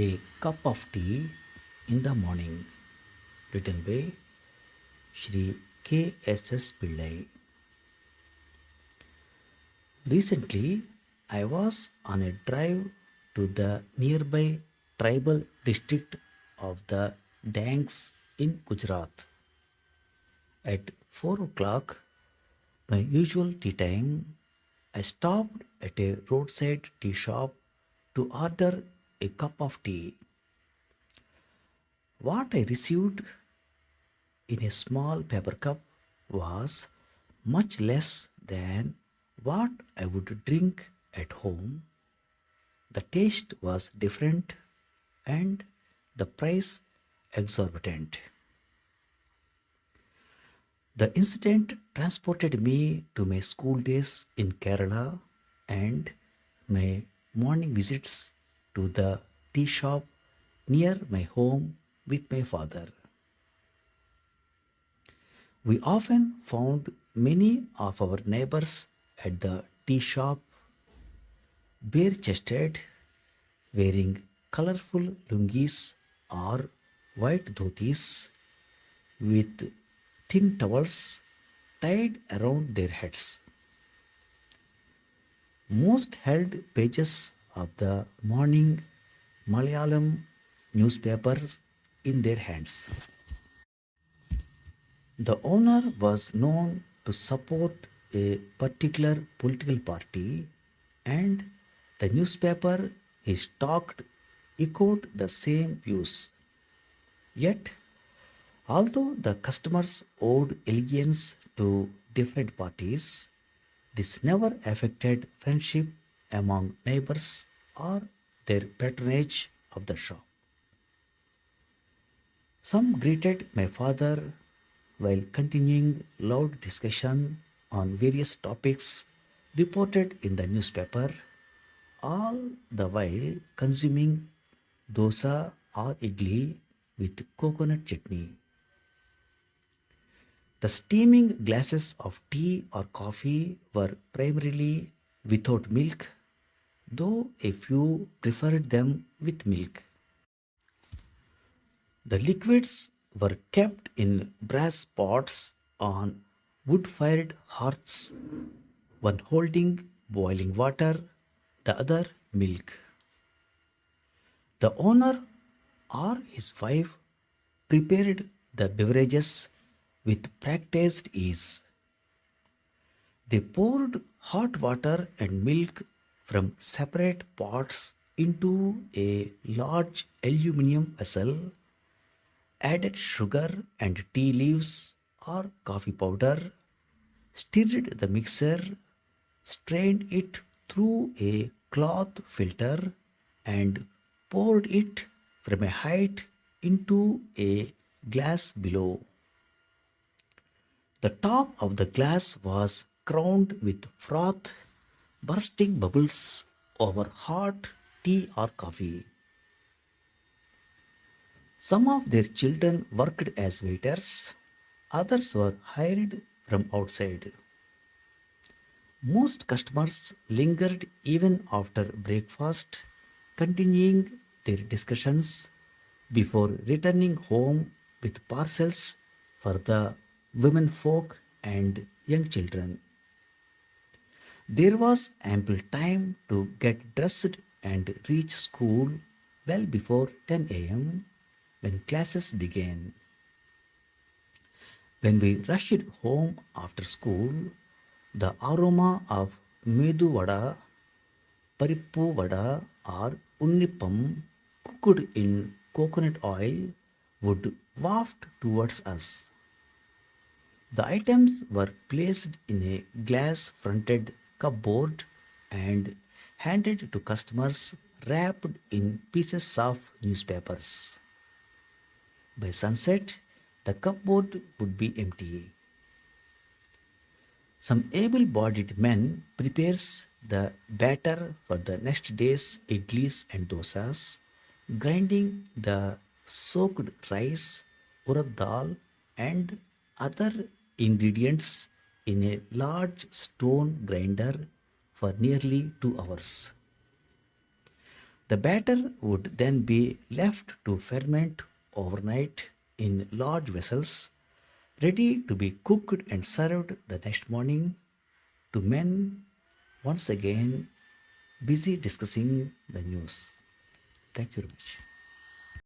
A Cup of Tea in the Morning, written by Shri K.S.S. Pillai. Recently, I was on a drive to the nearby tribal district of the Dangs in Gujarat. At 4 o'clock, my usual tea time, I stopped at a roadside tea shop to order a cup of tea. What I received in a small paper cup was much less than what I would drink at home. The taste was different and the price exorbitant. The incident transported me to my school days in Kerala and my morning visits to the tea shop near my home with my father. We often found many of our neighbors at the tea shop bare chested, wearing colorful lungis or white dhotis with thin towels tied around their heads. Most held pages of the morning Malayalam newspapers in their hands. The owner was known to support a particular political party, and the newspaper he stocked echoed the same views. Yet, although the customers owed allegiance to different parties, this never affected friendship among neighbors or their patronage of the shop. Some greeted my father while continuing loud discussion on various topics reported in the newspaper, all the while consuming dosa or idli with coconut chutney. The steaming glasses of tea or coffee were primarily without milk, though a few preferred them with milk. The liquids were kept in brass pots on wood fired hearths, one holding boiling water, the other milk. The owner or his wife prepared the beverages with practiced ease. They poured hot water and milk from separate pots into a large aluminium vessel, added sugar and tea leaves or coffee powder, stirred the mixture, strained it through a cloth filter, and poured it from a height into a glass below. The top of the glass was crowned with froth, bursting bubbles over hot tea or coffee. Some of their children worked as waiters, others were hired from outside. Most customers lingered even after breakfast, continuing their discussions before returning home with parcels for the women folk and young children. There was ample time to get dressed and reach school well before 10 a.m. when classes began. When we rushed home after school, the aroma of medu vada, parippu vada, or unnipam cooked in coconut oil would waft towards us. The items were placed in a glass fronted cupboard and handed to customers wrapped in pieces of newspapers. By sunset, the cupboard would be empty. Some able-bodied men prepares the batter for the next day's idlis and dosas, grinding the soaked rice, urad dal, and other ingredients in a large stone grinder for nearly 2 hours. The batter would then be left to ferment overnight in large vessels, ready to be cooked and served the next morning to men once again busy discussing the news. Thank you very much.